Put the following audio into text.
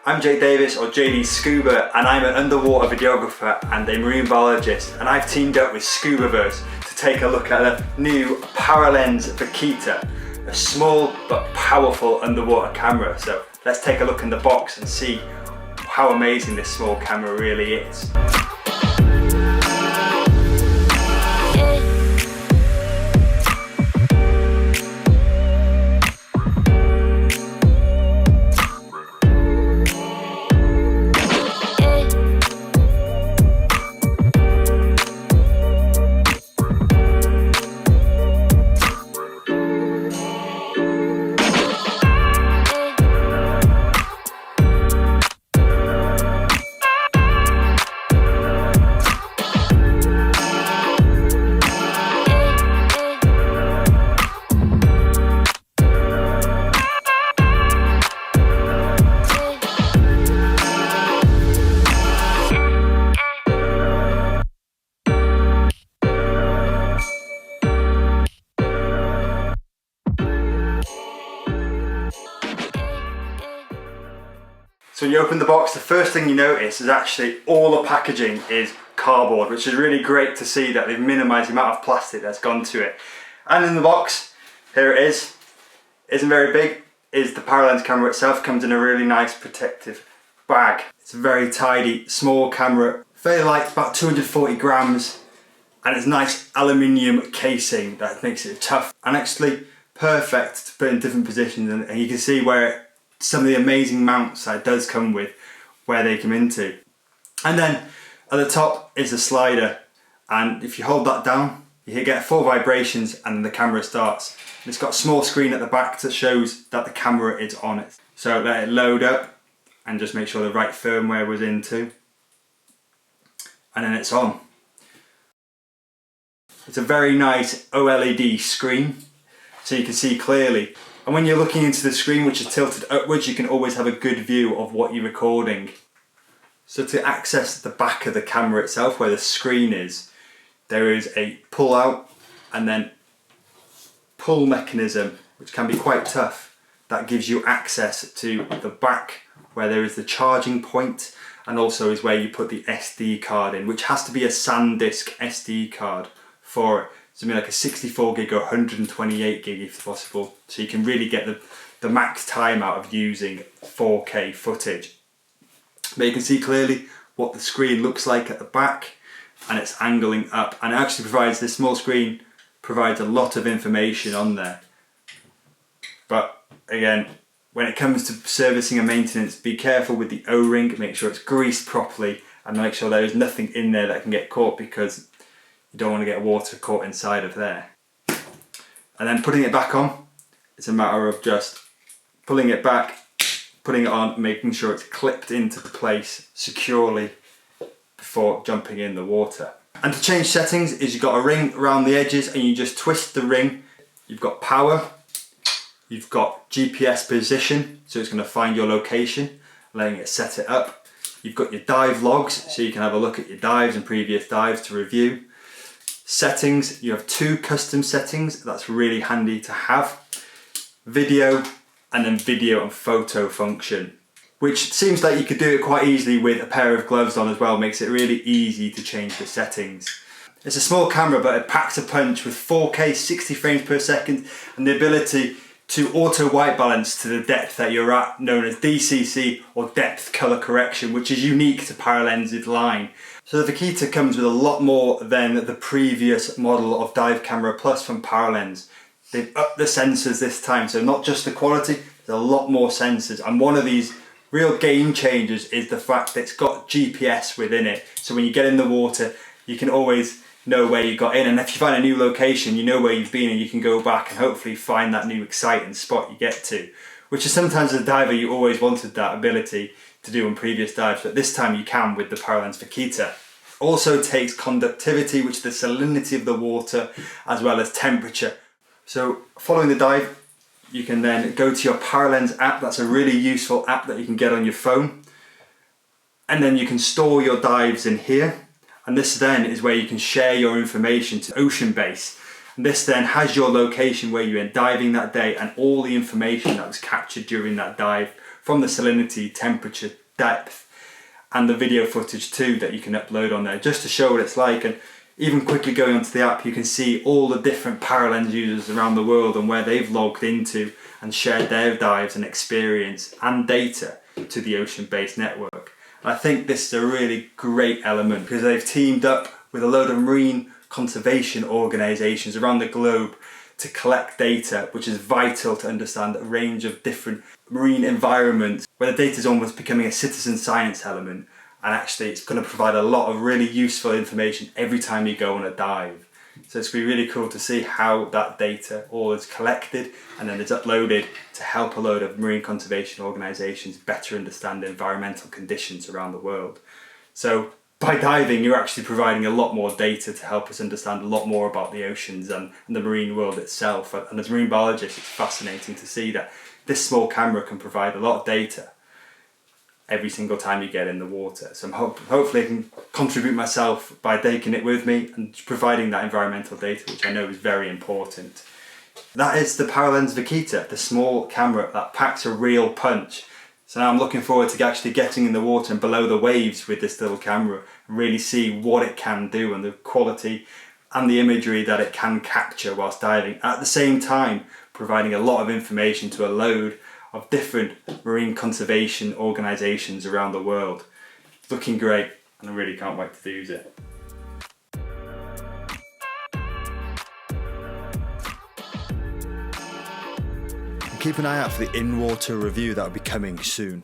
I'm Davies, or JD Scuba, and I'm an underwater videographer and a marine biologist, and I've teamed up with Scubaverse to take a look at a new Paralenz Vaquita, a small but powerful underwater camera. So let's take a look in the box and see how amazing this small camera really is. So when you open the box, the first thing you notice is actually all the packaging is cardboard, which is really great to see that they've minimised the amount of plastic that's gone to it. And in the box, here it is. Isn't very big, is the Paralenz camera itself. Comes in a really nice protective bag. It's a very tidy, small camera, fairly light, about 240 grams, and it's nice aluminium casing that makes it tough and actually perfect to put in different positions. And you can see where some of the amazing mounts that it does come with, where they come into. And then at the top is a slider, and if you hold that down, you get 4 vibrations and the camera starts. And it's got a small screen at the back that shows that the camera is on it. So let it load up and just make sure the right firmware was into, and then it's on. It's a very nice OLED screen, so you can see clearly. And when you're looking into the screen, which is tilted upwards, you can always have a good view of what you're recording. So to access the back of the camera itself, where the screen is, there is a pull out and then pull mechanism, which can be quite tough. That gives you access to the back, where there is the charging point, and also is where you put the SD card in, which has to be a SanDisk SD card for it. Something like a 64 gig or 128 gig if possible, so you can really get the max time out of using 4K footage. But you can see clearly what the screen looks like at the back, and it's angling up, and it actually provides, this small screen provides a lot of information on there. But again, when it comes to servicing and maintenance, be careful with the O-ring, make sure it's greased properly, and make sure there is nothing in there that can get caught, because you don't want to get water caught inside of there. And then putting it back on, it's a matter of just pulling it back, putting it on, making sure it's clipped into the place securely before jumping in the water. And to change settings is you've got a ring around the edges, and you just twist the ring. You've got power, you've got GPS position, so it's going to find your location, letting it set it up. You've got your dive logs, so you can have a look at your dives and previous dives to review. Settings, you have 2 custom settings, that's really handy to have. Video, and then video and photo function, which seems like you could do it quite easily with a pair of gloves on as well. Makes it really easy to change the settings. It's a small camera, but it packs a punch with 4K 60 frames per second and the ability to auto white balance to the depth that you're at, known as DCC or depth color correction, which is unique to Paralenz's line. So the Vaquita comes with a lot more than the previous model of Dive Camera Plus from Paralenz. They've upped the sensors this time, so not just the quality, there's a lot more sensors. And one of these real game changers is the fact that it's got GPS within it. So when you get in the water, you can always know where you got in, and if you find a new location, you know where you've been, and you can go back and hopefully find that new exciting spot you get to, which is sometimes as a diver you always wanted that ability to do on previous dives, but this time you can with the Paralenz Vaquita. Also takes conductivity, which is the salinity of the water, as well as temperature. So following the dive, you can then go to your Paralenz app. That's a really useful app that you can get on your phone, and then you can store your dives in here. And this then is where you can share your information to Ocean Base. And this then has your location where you went diving that day and all the information that was captured during that dive from the salinity, temperature, depth, and the video footage too that you can upload on there, just to show what it's like. And even quickly going onto the app, you can see all the different Paralenz users around the world and where they've logged into and shared their dives and experience and data to the ocean-based network. And I think this is a really great element because they've teamed up with a load of marine conservation organisations around the globe to collect data, which is vital to understand a range of different marine environments, where the data is almost becoming a citizen science element, and actually it's going to provide a lot of really useful information every time you go on a dive. So it's going to be really cool to see how that data all is collected and then it's uploaded to help a load of marine conservation organisations better understand the environmental conditions around the world. So by diving, you're actually providing a lot more data to help us understand a lot more about the oceans and the marine world itself. And as a marine biologist, it's fascinating to see that this small camera can provide a lot of data every single time you get in the water. So hopefully I can contribute myself by taking it with me and providing that environmental data, which I know is very important. That is the Paralenz Vaquita, the small camera that packs a real punch. So now I'm looking forward to actually getting in the water and below the waves with this little camera and really see what it can do and the quality and the imagery that it can capture whilst diving. At the same time, providing a lot of information to a load of different marine conservation organisations around the world. It's looking great and I really can't wait to use it. Keep an eye out for the in-water review that will be coming soon.